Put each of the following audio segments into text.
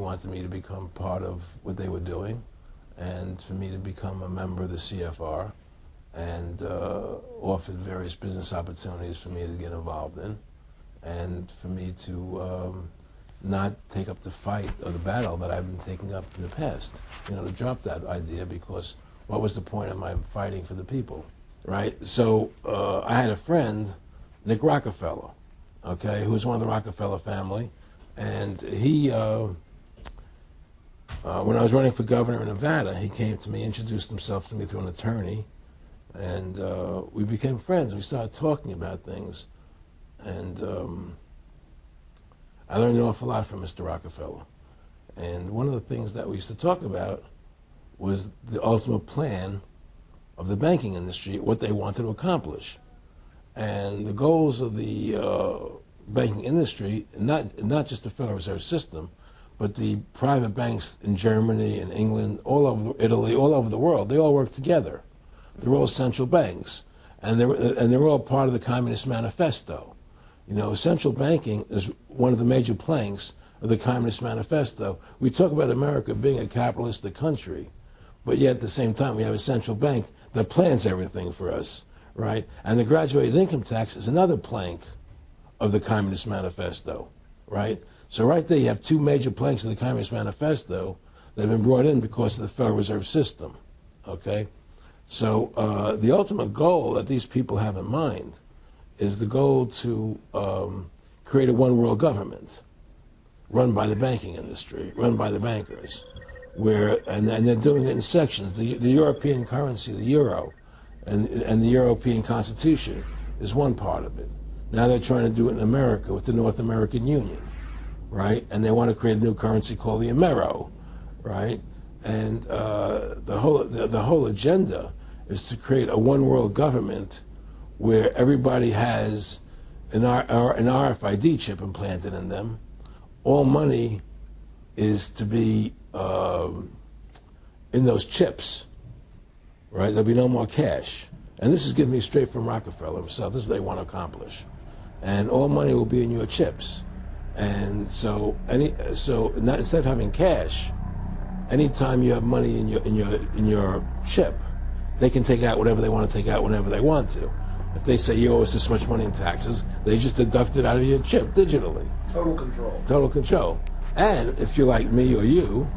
wanted me to become part of what they were doing, and for me to become a member of the CFR, and offered various business opportunities for me to get involved in, and for me to not take up the fight or the battle that I've been taking up in the past. To drop that idea, because what was the point of my fighting for the people, right? So I had a friend, Nick Rockefeller, okay, who was one of the Rockefeller family, and he, when I was running for governor in Nevada, he came to me, introduced himself to me through an attorney, and we became friends. We started talking about things, and I learned an awful lot from Mr. Rockefeller. And one of the things that we used to talk about was the ultimate plan of the banking industry, what they wanted to accomplish. And the goals of the banking industry, not just the Federal Reserve System, but the private banks in Germany and England, all over Italy, all over the world, they all work together. They're all central banks, and they're all part of the Communist Manifesto. Central banking is one of the major planks of the Communist Manifesto. We talk about America being a capitalistic country, but yet at the same time we have a central bank that plans everything for us, right? And the graduated income tax is another plank of the Communist Manifesto, right? So right there you have two major planks of the Communist Manifesto that have been brought in because of the Federal Reserve System, okay? So the ultimate goal that these people have in mind is the goal to create a one-world government run by the banking industry, run by the bankers, and they're doing it in sections. The European currency, the euro, and the European Constitution is one part of it. Now they're trying to do it in America with the North American Union, right? And they want to create a new currency called the Amero, right? And the whole agenda is to create a one-world government where everybody has an RFID chip implanted in them. All money is to be in those chips, right? There'll be no more cash. And this is given me straight from Rockefeller himself. This is what they want to accomplish. And all money will be in your chips. And so instead of having cash, anytime you have money in your chip, they can take out whatever they want to take out whenever they want to. If they say you owe us this much money in taxes, they just deduct it out of your chip digitally. Total control. Total control. And if you're like me or you,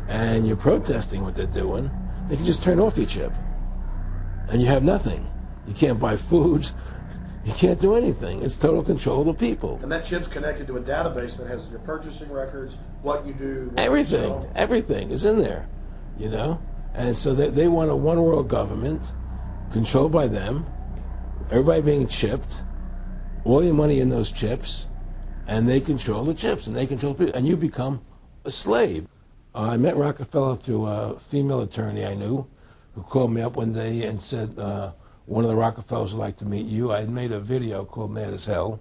and you're protesting what they're doing, they can just turn off your chip. And you have nothing. You can't buy food. You can't do anything. It's total control of the people. And that chip's connected to a database that has your purchasing records, what you do, what everything. you sell. Everything is in there, And so they want a one-world government controlled by them, everybody being chipped, all your money in those chips, and they control the chips, and they control people, and you become a slave. I met Rockefeller through a female attorney I knew who called me up one day and said, one of the Rockefellers would like to meet you. I had made a video called Mad as Hell,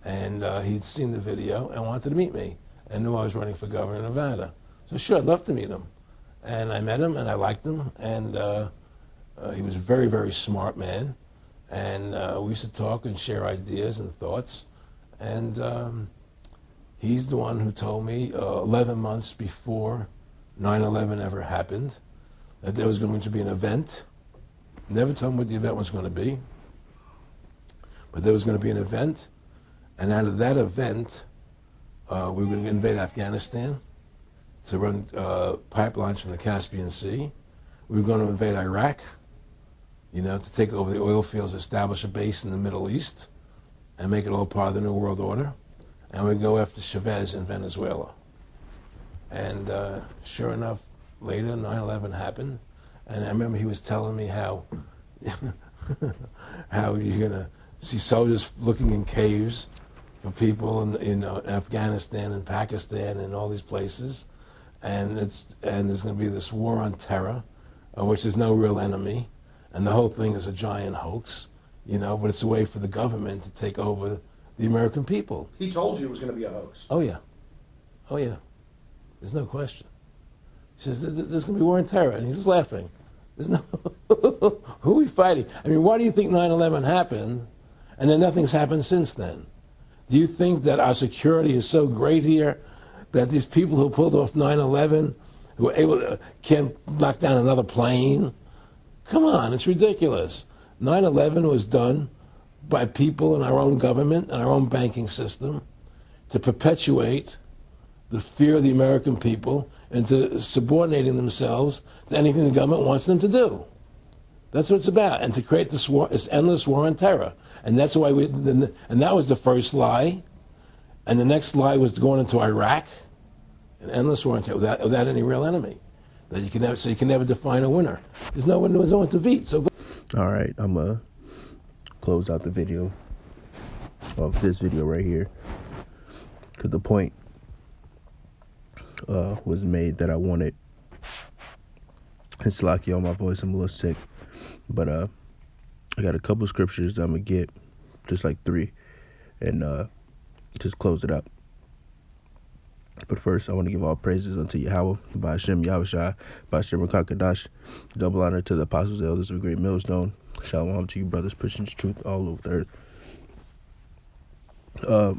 and he'd seen the video and wanted to meet me and knew I was running for governor of Nevada. So sure, I'd love to meet him. And I met him, and I liked him, and he was a very, very smart man. And we used to talk and share ideas and thoughts. And he's the one who told me 11 months before 9/11 ever happened that there was going to be an event. Never told him what the event was going to be. But there was going to be an event. And out of that event, we were going to invade Afghanistan to run pipelines from the Caspian Sea. We were going to invade Iraq, to take over the oil fields, establish a base in the Middle East, and make it all part of the New World Order. And we go after Chavez in Venezuela. And sure enough, later 9/11 happened. And I remember he was telling me how you're going to see soldiers looking in caves for people in Afghanistan and Pakistan and all these places. And there's going to be this war on terror, which is no real enemy. And the whole thing is a giant hoax, but it's a way for the government to take over the American people. He told you it was going to be a hoax. Oh, yeah. Oh, yeah. There's no question. He says, there's going to be war on terror. And he's just laughing. There's no... Who are we fighting? I mean, why do you think 9/11 happened and then nothing's happened since then? Do you think that our security is so great here that these people who pulled off 9/11, who were able to, can't knock down another plane. Come on, it's ridiculous. 9/11 was done by people in our own government and our own banking system to perpetuate the fear of the American people into subordinating themselves to anything the government wants them to do. That's what it's about, and to create this war, this endless war on terror. And that's why and that was the first lie. And the next lie was going into Iraq, an endless war on terror without any real enemy. That you can never define a winner. There's no one to beat. So. All right, I'm gonna close out the video of this video right here, because the point was made that I wanted. It's lucky on my voice. I'm a little sick, but I got a couple scriptures that I'm gonna get, just like 3, and just close it up. But first, I want to give all praises unto Yahweh, by Hashem Yahushua, by Hashem Rakakadash. Double honor to the apostles and elders of Great Millstone. Shalom to you, brothers, pushing truth all over the earth.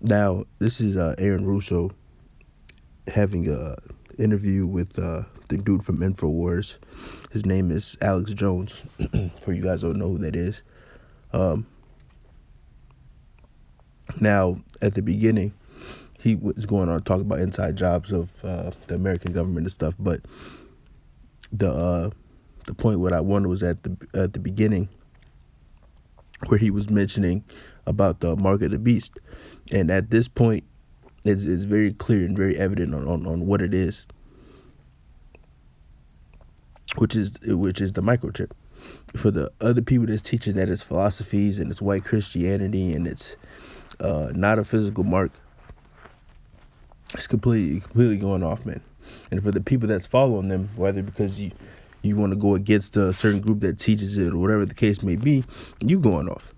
Now, this is Aaron Russo having a interview with the dude from InfoWars. His name is Alex Jones, for you guys don't know who that is. Now, at the beginning, he was going on to talk about inside jobs of the American government and stuff, but the point what I wanted was at the beginning, where he was mentioning about the mark of the beast, and at this point, it's very clear and very evident on what it is, which is the microchip. For the other people that's teaching that it's philosophies and it's white Christianity and it's not a physical mark, it's completely going off, man. And for the people that's following them, whether because you want to go against a certain group that teaches it or whatever the case may be, you going off,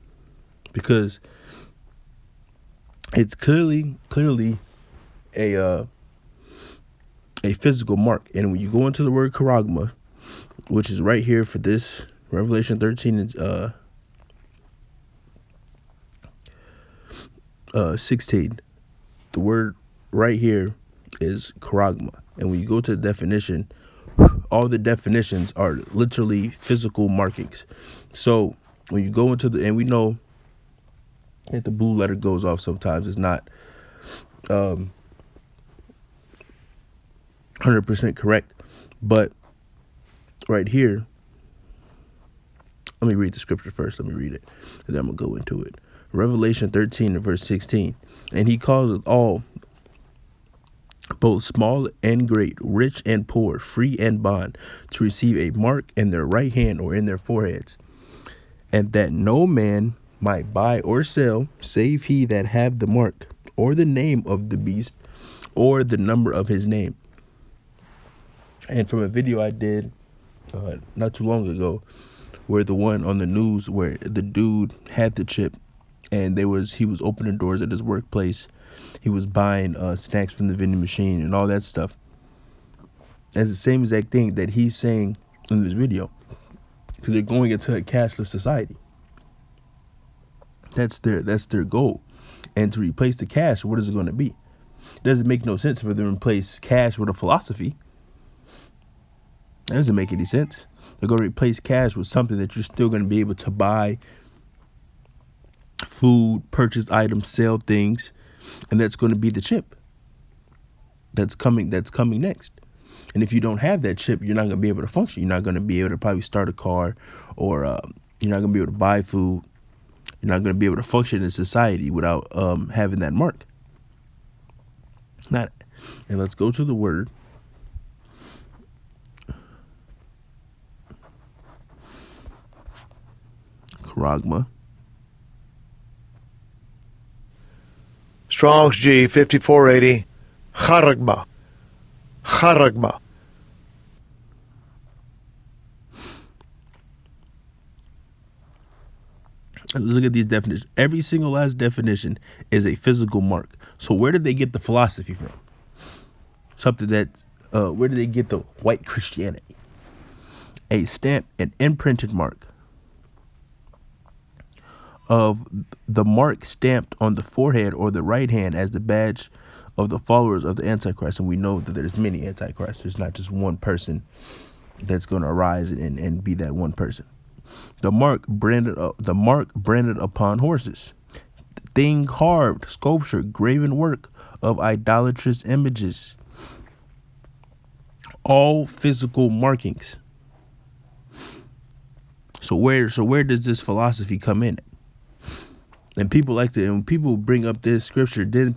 because it's clearly a physical mark. And when you go into the word charagma, which is right here for this Revelation 13 and 16, the word right here is charagma. And when you go to the definition, all the definitions are literally physical markings. So when you go into and we know that the blue letter goes off sometimes, it's not 100% correct, but right here, let me read the scripture first. Let me read it, and then I'm gonna go into it. Revelation 13 and verse 16, and he calls all, both small and great, rich and poor, free and bond, to receive a mark in their right hand or in their foreheads, and that no man might buy or sell, save he that have the mark, or the name of the beast, or the number of his name. And from a video I did not too long ago, where the one on the news where the dude had the chip, and he was opening doors at his workplace, he was buying snacks from the vending machine and all that stuff. That's the same exact thing that he's saying in this video, because they're going into a cashless society. That's their goal. And to replace the cash, what is it going to be? It doesn't make no sense for them to replace cash with a philosophy. That doesn't make any sense. They're going to replace cash with something that you're still going to be able to buy food, purchase items, sell things, and that's going to be the chip that's coming next. And if you don't have that chip, you're not going to be able to function. You're not going to be able to probably start a car, or you're not going to be able to buy food. You're not going to be able to function in society without having that mark. And let's go to the word. Charagma. Strong's G 5480. Charagma. Charagma. Let's look at these definitions. Every single last definition is a physical mark. So where did they get the philosophy from? Something that, where did they get the white Christianity? A stamp, an imprinted mark of the mark stamped on the forehead or the right hand as the badge of the followers of the Antichrist. And we know that there's many Antichrists. There's not just one person that's going to arise and be that one person. The mark branded upon horses. Thing carved, sculpture, graven work of idolatrous images. All physical markings. So where does this philosophy come in? And people like to, and when people bring up this scripture, then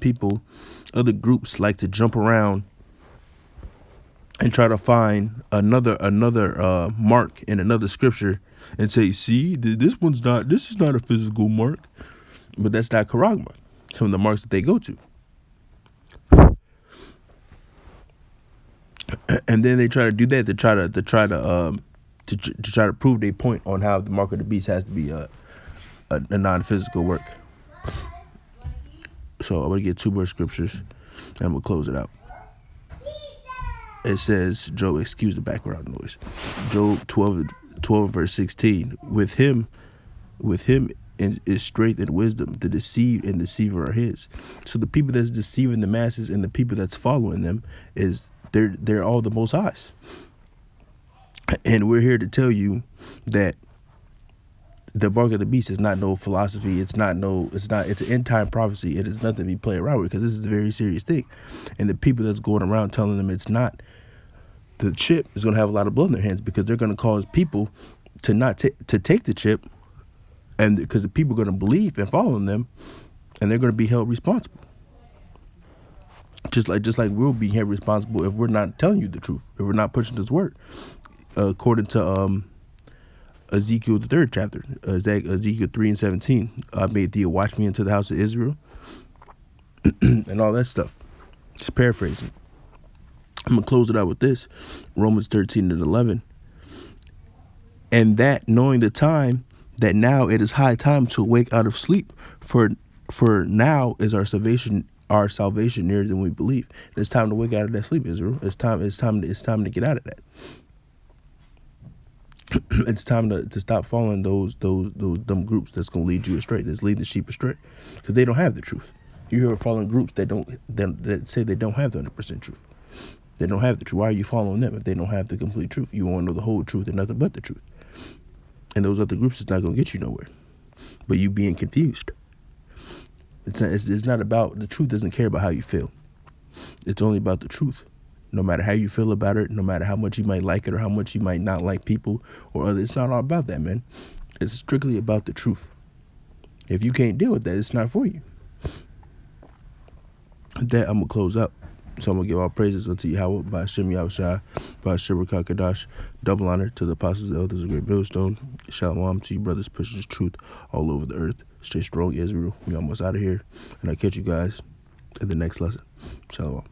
other groups like to jump around and try to find another mark in another scripture and say, see, this is not a physical mark. But that's not charagma, some of the marks that they go to. And then they try to do that to try to prove their point on how the mark of the beast has to be a non-physical work. So I'm gonna get 2 more scriptures and we'll close it out. It says, Job, excuse the background noise. Job 12 verse 16. With him is strength and wisdom. The deceived and deceiver are his. So the people that's deceiving the masses and the people that's following them they're all the Most High's. And we're here to tell you that the mark of the beast is not no philosophy. It's an end time prophecy. It is nothing to be played around with, because this is a very serious thing. And the people that's going around telling them it's not, the chip is going to have a lot of blood in their hands, because they're going to cause people to not to take the chip, and because the people are going to believe and follow them, and they're going to be held responsible. Just like we'll be held responsible if we're not telling you the truth, if we're not pushing this word. According to Ezekiel the 3rd chapter, Ezekiel 3:17, I made thee a watchman into the house of Israel, and all that stuff. Just paraphrasing. I'm gonna close it out with this, Romans 13:11, and that knowing the time, that now it is high time to wake out of sleep, for now is our salvation nearer than we believe. And it's time to wake out of that sleep, Israel. It's time to get out of that. It's time to stop following those dumb groups that's gonna lead you astray, that's leading the sheep astray, because they don't have the truth. You hear following groups that say they don't have the 100% truth. They don't have the truth. Why are you following them if they don't have the complete truth? You want to know the whole truth and nothing but the truth. And those other groups is not gonna get you nowhere, but you being confused. It's not about, the truth doesn't care about how you feel. It's only about the truth. No matter how you feel about it, no matter how much you might like it or how much you might not like people or others, it's not all about that, man. It's strictly about the truth. If you can't deal with that, it's not for you. With that, I'm going to close up. So I'm going to give all praises unto Yahweh, by Hashem Yahushua, by Hashem Kadash. Double honor to the apostles and elders of Great Millstone. Shalom to you brothers pushing this truth all over the earth. Stay strong, Israel. We almost out of here. And I'll catch you guys in the next lesson. Shalom.